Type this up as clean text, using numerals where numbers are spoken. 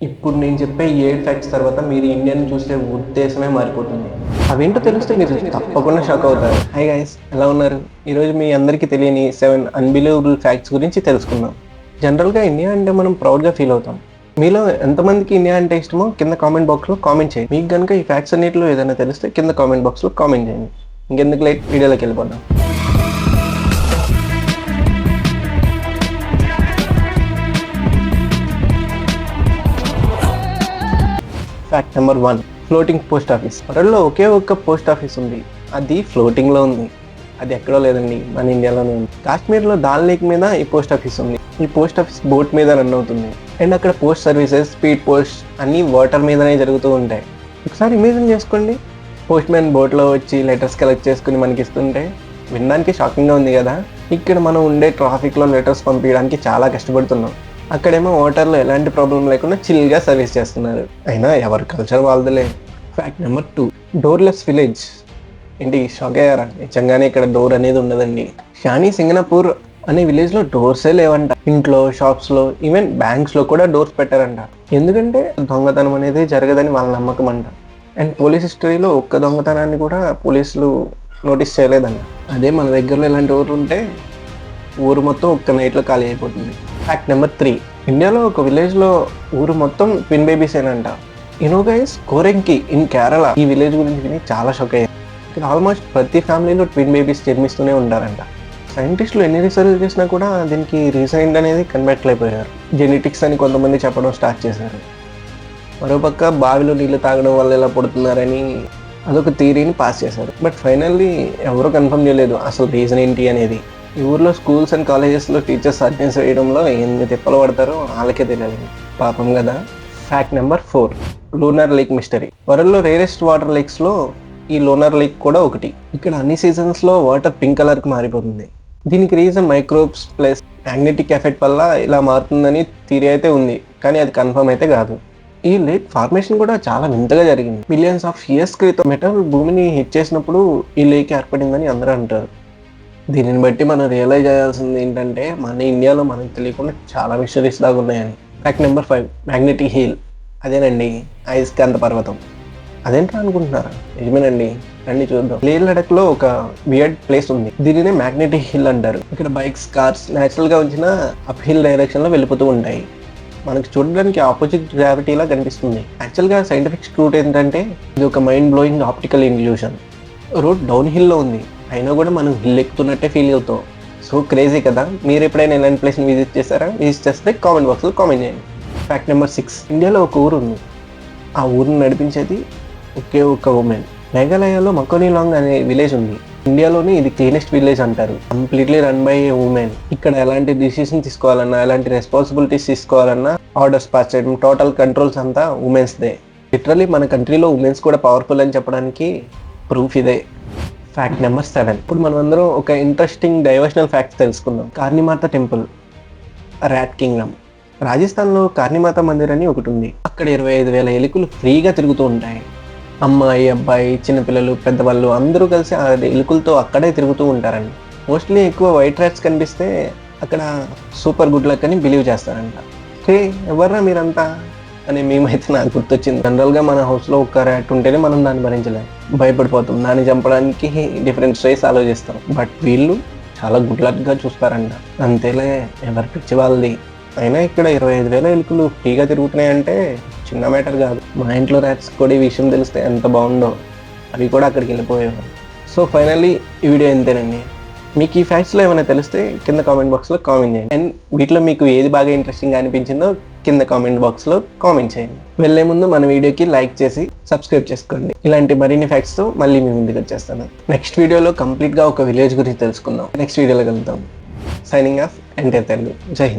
ఇప్పుడు నేను చెప్పే ఈ 7 ఫ్యాక్ట్స్ తర్వాత మీరు ఇండియాని చూసే ఉద్దేశమే మారిపోతుంది. అవేంటో తెలిస్తే మీరు తప్పకుండా షాక్ అవుతారు. హై గైస్, ఎలా ఉన్నారు? ఈరోజు మీ అందరికీ తెలియని 7 అన్బిలీవబుల్ ఫ్యాక్ట్స్ గురించి తెలుసుకుందాం. జనరల్గా ఇండియా అంటే మనం ప్రౌడ్గా ఫీల్ అవుతాం. మీలో ఎంతమందికి ఇండియా అంటే ఇష్టమో కింద కామెంట్ బాక్స్లో కామెంట్ చేయండి. మీకు కనుక ఈ ఫ్యాక్ట్స్ అన్నిటిలో ఏదైనా తెలిస్తే కింద కామెంట్ బాక్స్లో కామెంట్ చేయండి. ఇంకెందుకు లైట్ వీడియోలోకి వెళ్ళిపోదాం. Fact number 1, floating post office. వరల్డ్లో ఒకే ఒక్క పోస్ట్ ఆఫీస్ ఉంది, అది ఫ్లోటింగ్లో ఉంది. అది ఎక్కడో లేదండి, మన ఇండియాలోనే ఉంది. కాశ్మీర్లో దాల్ లేక్ మీద ఈ పోస్ట్ ఆఫీస్ ఉంది. ఈ పోస్ట్ ఆఫీస్ బోట్ మీద రన్ అవుతుంది. అండ్ అక్కడ పోస్ట్ సర్వీసెస్, స్పీడ్ పోస్ట్ అన్నీ వాటర్ మీదనే జరుగుతూ ఉంటాయి. ఒకసారి ఇమేజిన్ చేసుకోండి, పోస్ట్ మ్యాన్ బోట్లో వచ్చి లెటర్స్ కలెక్ట్ చేసుకుని మనకి ఇస్తుంటే వినడానికి షాకింగ్గా ఉంది కదా. ఇక్కడ మనం ఉండే ట్రాఫిక్లో లెటర్స్ పంపించడానికి చాలా కష్టపడుతున్నాం. అక్కడేమో వాటర్లో ఎలాంటి ప్రాబ్లం లేకుండా చిల్గా సర్వీస్ చేస్తున్నారు. అయినా ఎవరి కల్చర్ వాళ్ళదిలే. Fact number 2, doorless village. ఏంటి షాక్ అయ్యారా? నిజంగానే ఇక్కడ డోర్ అనేది ఉండదండి. షానీ సింగనాపూర్ అనే విలేజ్లో డోర్సే లేవంట. ఇంట్లో, షాప్స్లో, ఈవెన్ బ్యాంక్స్లో కూడా డోర్స్ పెట్టారంట. ఎందుకంటే దొంగతనం అనేది జరగదని వాళ్ళ నమ్మకం అంట. అండ్ పోలీస్ హిస్టరీలో ఒక్క దొంగతనాన్ని కూడా పోలీసులు నోటీస్ చేయలేదంట. అదే మన దగ్గరలో ఇలాంటి ఊరు ఉంటే ఊరు మొత్తం ఒక్క నైట్లో ఖాళీ అయిపోతుంది. ఫ్యాక్ట్ నెంబర్ 3, ఇండియాలో ఒక విలేజ్లో ఊరు మొత్తం ట్విన్ బేబీస్ ఏనంట. యూనో గైస్, కోరెంకి ఇన్ కేరళ. ఈ విలేజ్ గురించి విని చాలా షాక్ అయ్యారు. ఇక్కడ ఆల్మోస్ట్ ప్రతి ఫ్యామిలీలో ట్విన్ బేబీస్ జన్మిస్తూనే ఉంటారంట. సైంటిస్టులు ఎన్ని రీసెర్చ్ చేసినా కూడా దీనికి రీజన్ ఏంటనేది కనిపెట్టలేకపోయారు. జెనెటిక్స్ అని కొంతమంది చెప్పడం స్టార్ట్ చేశారు. మరోపక్క బావిలో నీళ్లు తాగడం వల్ల ఇలా పుడుతున్నారని అదొక థియరీని పాస్ చేశారు. బట్ ఫైనల్లీ ఎవరూ కన్ఫర్మ్ చేయలేదు అసలు రీజన్ ఏంటి అనేది. ఈ ఊర్లో స్కూల్స్ అండ్ కాలేజెస్లో టీచర్స్ అటెండెన్స్ వేయడంలో ఎన్ని తిప్పలు పడతారో వాళ్ళకే తెలియదు, పాపం కదా. Fact number 4, lunar lake mystery. వరల్డ్లో రేరెస్ట్ వాటర్ లేక్స్లో ఈ లూనర్ లేక్ కూడా ఒకటి. ఇక్కడ అన్ని సీజన్స్లో వాటర్ పింక్ కలర్కి మారిపోతుంది. దీనికి reason microbes plus magnetic effect వల్ల ఇలా మారుతుందని థియరీ అయితే ఉంది, కానీ అది కన్ఫర్మ్ అయితే కాదు. ఈ లేక్ ఫార్మేషన్ కూడా చాలా వింతగా జరిగింది. మిలియన్స్ ఆఫ్ ఇయర్స్ క్రితం మెటల్ భూమిని హిట్ చేసినప్పుడు ఈ లేక్ ఏర్పడిందని అందరూ అంటారు. దీనిని బట్టి మనం రియలైజ్ చేయాల్సింది ఏంటంటే మన ఇండియాలో మనకు తెలియకుండా చాలా మిస్టరీస్ దాకా ఉన్నాయని. Fact number 5, magnetic hill. అదేనండి, అయస్కాంత పర్వతం. అదేంటో అనుకుంటున్నారా? నిజమేనండి, రండి చూద్దాం. లే లడఖ్లో ఒక వియర్డ్ ప్లేస్ ఉంది, దీనినే మ్యాగ్నెటిక్ హిల్ అంటారు. ఇక్కడ బైక్స్, కార్స్ న్యాచురల్గా వచ్చిన అప్ హిల్ డైరెక్షన్లో వెళ్ళిపోతూ ఉంటాయి. మనకు చూడడానికి ఆపోజిట్ గ్రావిటీలా కనిపిస్తుంది. యాక్చువల్గా సైంటిఫిక్ ట్రూత్ ఏంటంటే ఇది ఒక mind blowing optical illusion. Road down హిల్లో ఉంది, అయినా కూడా మనం హిల్ ఎక్కుతున్నట్టే ఫీల్ అవుతాం. సో క్రేజీ కదా. మీరు ఎప్పుడైనా ఇలాంటి ప్లేస్ని విజిట్ చేస్తారా? విజిట్ చేస్తే కామెంట్ బాక్స్లో కామెంట్ చేయండి. ఫ్యాక్ట్ నెంబర్ 6, ఇండియాలో ఒక ఊరు ఉంది. ఆ ఊరిని నడిపించేది ఒకే ఒక ఉమెన్. మేఘాలయలో మకోనీలాంగ్ అనే విలేజ్ ఉంది. ఇండియాలోనే ఇది క్లీనెస్ట్ విలేజ్ అంటారు. Completely run by A women. ఇక్కడ ఎలాంటి డిసిషన్ తీసుకోవాలన్నా, ఎలాంటి రెస్పాన్సిబిలిటీస్ తీసుకోవాలన్నా, ఆర్డర్స్ పాస్ చేయడం, టోటల్ కంట్రోల్స్ అంతా ఉమెన్స్దే. లిటరలీ మన కంట్రీలో ఉమెన్స్ కూడా పవర్ఫుల్ అని చెప్పడానికి ప్రూఫ్ ఇదే. ఫ్యాక్ట్ నెంబర్ 7, ఇప్పుడు మనం అందరం ఒక ఇంట్రెస్టింగ్ డైవర్షనల్ ఫ్యాక్ట్స్ తెలుసుకుందాం. కార్నిమాత టెంపుల్, ర్యాట్ కింగ్డమ్. రాజస్థాన్లో కార్నిమాత మందిర్ అని ఒకటి ఉంది. అక్కడ 25,000 ఎలుకలు ఫ్రీగా తిరుగుతూ ఉంటాయి. అమ్మాయి, అబ్బాయి, చిన్నపిల్లలు, పెద్దవాళ్ళు అందరూ కలిసి ఆ ఎలుకలతో అక్కడే తిరుగుతూ ఉంటారండి. మోస్ట్లీ ఎక్కువ వైట్ ర్యాట్స్ కనిపిస్తే అక్కడ సూపర్ గుడ్ లక్ అని బిలీవ్ చేస్తారంట. హే, ఎవర్రా మీరంతా అనే మేమైతే నాకు గుర్తొచ్చింది. జనరల్గా మన హౌస్లో ఒక్క ర్యాట్ ఉంటేనే మనం దాన్ని భరించలేం, భయపడిపోతాం. దాన్ని చంపడానికి డిఫరెంట్ స్ట్రేస్ ఆలోచిస్తాం. బట్ వీళ్ళు చాలా గుడ్ లక్గా చూస్తారంట. అంతేలే, ఎవరి పిచ్చి వాళ్ళది. అయినా ఇక్కడ 25,000 ఎలుకలు ఫ్రీగా తిరుగుతున్నాయంటే చిన్న మ్యాటర్ కాదు. మా ఇంట్లో ర్యాట్స్ కూడా ఈ విషయం తెలిస్తే ఎంత బాగుండో, అవి కూడా అక్కడికి వెళ్ళిపోయేవారు. సో ఫైనల్లీ ఈ వీడియో ఎంతేనండి. మీకు ఈ ఫ్యాక్ట్స్లో ఏమైనా తెలిస్తే కింద కామెంట్ బాక్స్లో కామెంట్ చేయండి. అండ్ వీటిలో మీకు ఏది బాగా ఇంట్రెస్టింగ్గా అనిపించిందో కింద కామెంట్ బాక్స్లో కామెంట్ చేయండి. వెళ్ళే ముందు మన వీడియోకి లైక్ చేసి సబ్స్క్రైబ్ చేసుకోండి. ఇలాంటి మరిన్ని ఫ్యాక్ట్స్తో మళ్ళీ మీ ముందుకు వచ్చేస్తాను. నెక్స్ట్ వీడియోలో కంప్లీట్గా ఒక విలేజ్ గురించి తెలుసుకుందాం. నెక్స్ట్ వీడియోలో కలుద్దాం. Signing off enter Telugu. జై హింద్.